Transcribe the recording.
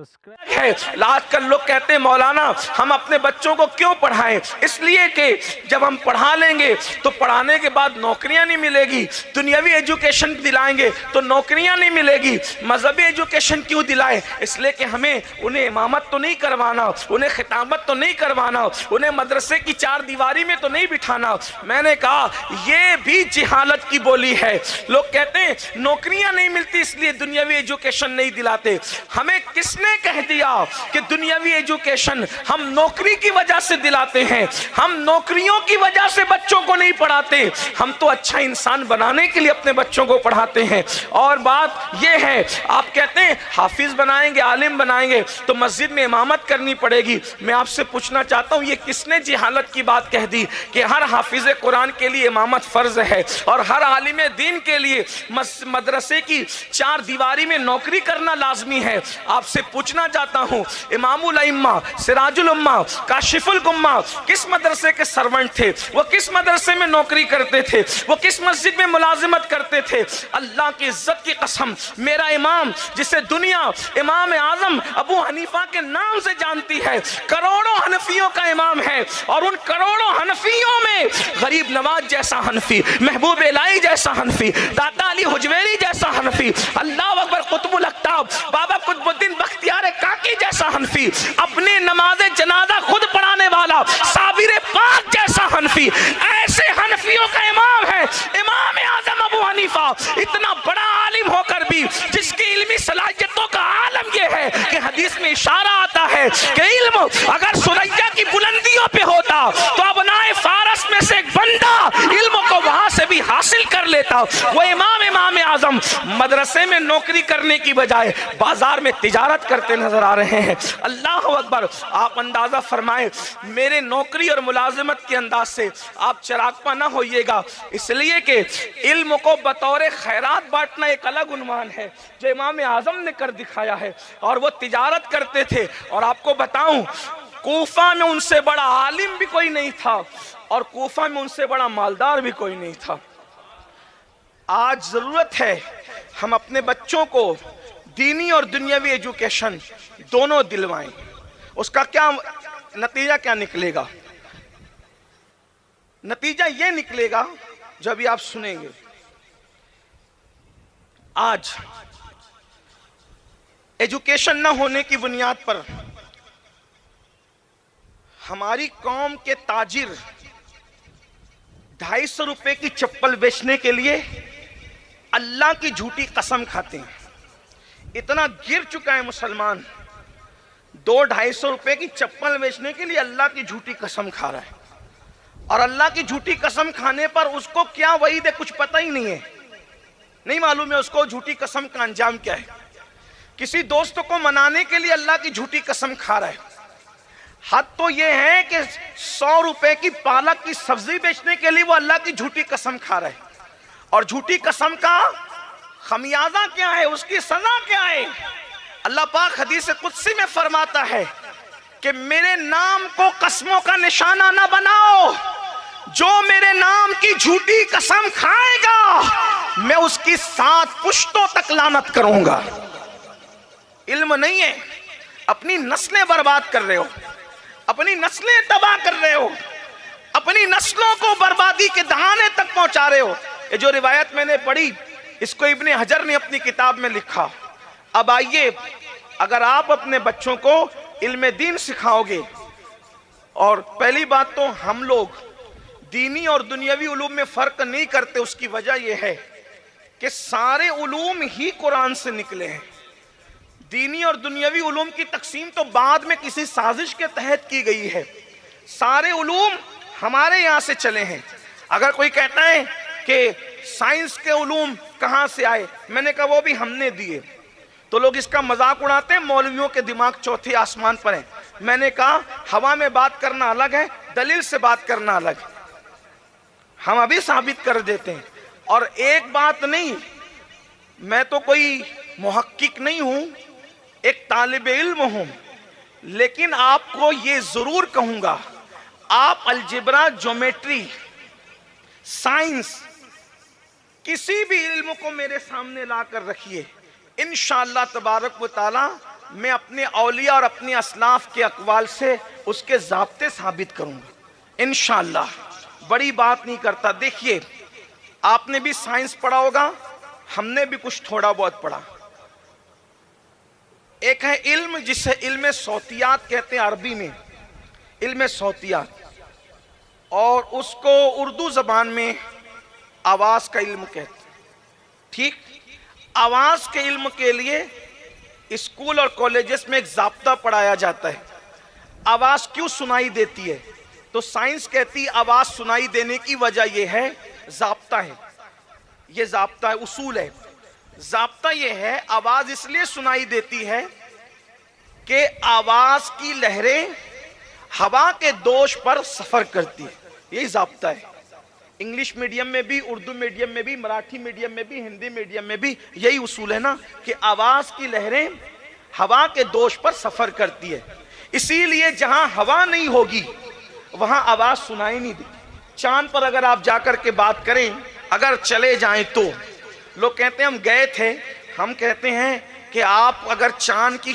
Subscribe है। आजकल लोग कहते हैं मौलाना हम अपने बच्चों को क्यों पढ़ाएं, इसलिए कि जब हम पढ़ा लेंगे तो पढ़ाने के बाद नौकरियां नहीं मिलेगी, दुनियावी एजुकेशन दिलाएंगे तो नौकरियां नहीं मिलेगी, मजहबी एजुकेशन क्यों दिलाएं, इसलिए कि हमें उन्हें इमामत तो नहीं करवाना, उन्हें खिताबत तो नहीं करवाना, उन्हें मदरसे की चार दीवारी में तो नहीं बिठाना। मैंने कहा यह भी जिहालत की बोली है। लोग कहते हैं नौकरियां नहीं मिलती इसलिए दुनियावी एजुकेशन नहीं दिलाते। हमें किसने कह दिया कि दुनियावी एजुकेशन हम नौकरी की वजह से दिलाते हैं? हम नौकरियों की वजह से बच्चों को नहीं पढ़ाते, हम तो अच्छा इंसान बनाने के लिए अपने बच्चों को पढ़ाते हैं। और बात यह है, आप कहते हैं हाफिज बनाएंगे, आलिम बनाएंगे तो मस्जिद में इमामत करनी पड़ेगी। मैं आपसे पूछना चाहता हूं, ये किसने जिहालत की बात कह दी कि हर हाफिज कुरान के लिए इमामत फर्ज है और हर आलिम दीन के लिए मदरसे की चार दीवारी में नौकरी करना लाजमी है? आपसे पूछना चाहता हूं, इमामुल अइम्मा, सिराजुल उम्मा, काशिफुल गुम्मा किस मदरसे के सर्वेंट थे? वो किस मदरसे में नौकरी करते थे? वो किस मस्जिद में मुलाजिमत करते थे? अल्लाह की इज्जत की कसम, मेरा इमाम जिसे दुनिया इमाम आजम अबू हनीफा के नाम से जानती है, करोड़ों हनफियों का इमाम है और उन करोड़ों हनफियों में गरीब नवाज जैसा हनफी, महबूब इलाही जैसा हनफी, दाता अली हुजवेरी जैसा हनफी, अल्लाह अकबर कुतुबुल अक्ताब बाबा कुतुबुद्दीन बख्तियार काकी जैसा हनफी, अपनी नमाज जनाजा खुद पढ़ाने वाला साबिर पाक जैसा हनफी, ऐसे हनफियों का इमाम है इमाम आजम अबू हनीफा। इतना बड़ा आलिम होकर भी जिसकी इल्मी सलाहियतों का आलम यह है कि हदीस में इशारा आता है कि इल्म अगर सुरैया की बुलंदियों पे होता तो अबनाए फारस में से एक बंदा इल्म को वहां से भी हासिल कर लेता। वो इमाम आजम मदरसे में नौकरी करने की बजाय बाजार में तिजारत करते नजर आ रहे हैं। अल्लाह अकबर, आप अंदाजा फरमाएं मेरे नौकरी और मुलाजिमत के अंदाज से आप चिरागपा ना होइएगा, इसलिए कि इल्म को बतौर खैरात बांटना एक अलग उन्वान है जो इमाम आजम ने कर दिखाया है और वो तिजारत करते थे। और आपको बताऊं, कूफा में उनसे बड़ा आलिम भी कोई नहीं था और कूफा में उनसे बड़ा मालदार भी कोई नहीं था। आज जरूरत है हम अपने बच्चों को दीनी और दुनियावी एजुकेशन दोनों दिलवाएं। उसका क्या नतीजा क्या निकलेगा? नतीजा यह निकलेगा जो अभी आप सुनेंगे। आज एजुकेशन न होने की बुनियाद पर हमारी कौम के ताजिर 250 रुपए की चप्पल बेचने के लिए अल्लाह की झूठी कसम खाते हैं। इतना गिर चुका है मुसलमान, 200-250 रुपए की चप्पल बेचने के लिए अल्लाह की झूठी कसम खा रहा है। और अल्लाह की झूठी कसम खाने पर उसको क्या वईद है कुछ पता ही नहीं है, नहीं मालूम है उसको झूठी कसम का अंजाम क्या है। किसी दोस्त को मनाने के लिए अल्लाह की झूठी कसम खा रहा है। हद तो यह है कि 100 रुपए की पालक की सब्जी बेचने के लिए वो अल्लाह की झूठी कसम खा रहा है। और झूठी कसम का खमियाजा क्या है, उसकी सजा क्या है? अल्लाह पाक हदीस कुदसी में फरमाता है कि मेरे नाम को कसमों का निशाना ना बनाओ, जो मेरे नाम की झूठी कसम खाएगा मैं उसकी 7 पुश्तों तक लानत करूंगा। इल्म नहीं है, अपनी नस्लें बर्बाद कर रहे हो, अपनी नस्लें तबाह कर रहे हो, अपनी नस्लों को बर्बादी के दहाने तक पहुंचा रहे हो। ये जो रिवायत मैंने पढ़ी इसको इब्ने हजर ने अपनी किताब में लिखा। अब आइए, अगर आप अपने बच्चों को इल्मे दीन सिखाओगे, और पहली बात तो हम लोग दीनी और दुनियावी उलूम में फर्क नहीं करते, उसकी वजह यह है कि सारे उलूम ही कुरान से निकले हैं। दीनी और दुनियावी उलूम की तकसीम तो बाद में किसी साजिश के तहत की गई है। सारे उलूम हमारे यहाँ से चले हैं। अगर कोई कहता है कि साइंस के उलूम कहाँ से आए, मैंने कहा वो भी हमने दिए, तो लोग इसका मजाक उड़ाते हैं मौलवियों के दिमाग चौथे आसमान पर है। मैंने कहा हवा में बात करना अलग है, दलील से बात करना अलग है। हम अभी साबित कर देते हैं। और एक बात नहीं, मैं तो कोई मुहक्किक नहीं हूं, एक तालिबे इल्म हूं, लेकिन आपको ये जरूर कहूंगा, आप अलजेब्रा, ज्योमेट्री, साइंस, किसी भी इल्म को मेरे सामने ला कर रखिए, इंशाअल्लाह तबारक व तआला मैं अपने औलिया और अपने असलाफ के अकवाल से उसके ज़ाब्ते साबित करूंगा इंशाअल्लाह। बड़ी बात नहीं करता। देखिए, आपने भी साइंस पढ़ा होगा, हमने भी कुछ थोड़ा बहुत पढ़ा। एक है इल्म जिसे इल्म सौतियात कहते हैं अरबी में, इल्म सौतियात, और उसको उर्दू जबान में आवाज का इल्म कहते हैं। ठीक, आवाज के इल्म के लिए स्कूल और कॉलेजेस में एक ज़ाब्ता पढ़ाया जाता है। आवाज क्यों सुनाई देती है? तो साइंस कहती है आवाज सुनाई देने की वजह यह है, ज़ाब्ता है, ये ज़ाब्ता है, उसूल है। ज़ाब्ता ये है, आवाज इसलिए सुनाई देती है कि आवाज की लहरें हवा के दोष पर सफर करती है, यही ज़ाब्ता है। इंग्लिश मीडियम में भी, उर्दू मीडियम में भी, मराठी मीडियम में भी, हिंदी मीडियम में भी यही उसूल है ना कि आवाज की लहरें हवा के दोष पर सफर करती है। इसीलिए जहां हवा नहीं होगी वहां आवाज सुनाई नहीं देती। चांद पर अगर आप जाकर के बात करें, अगर चले जाएं तो लोग कहते हैं हम गए थे, हम कहते हैं कि आप अगर चांद की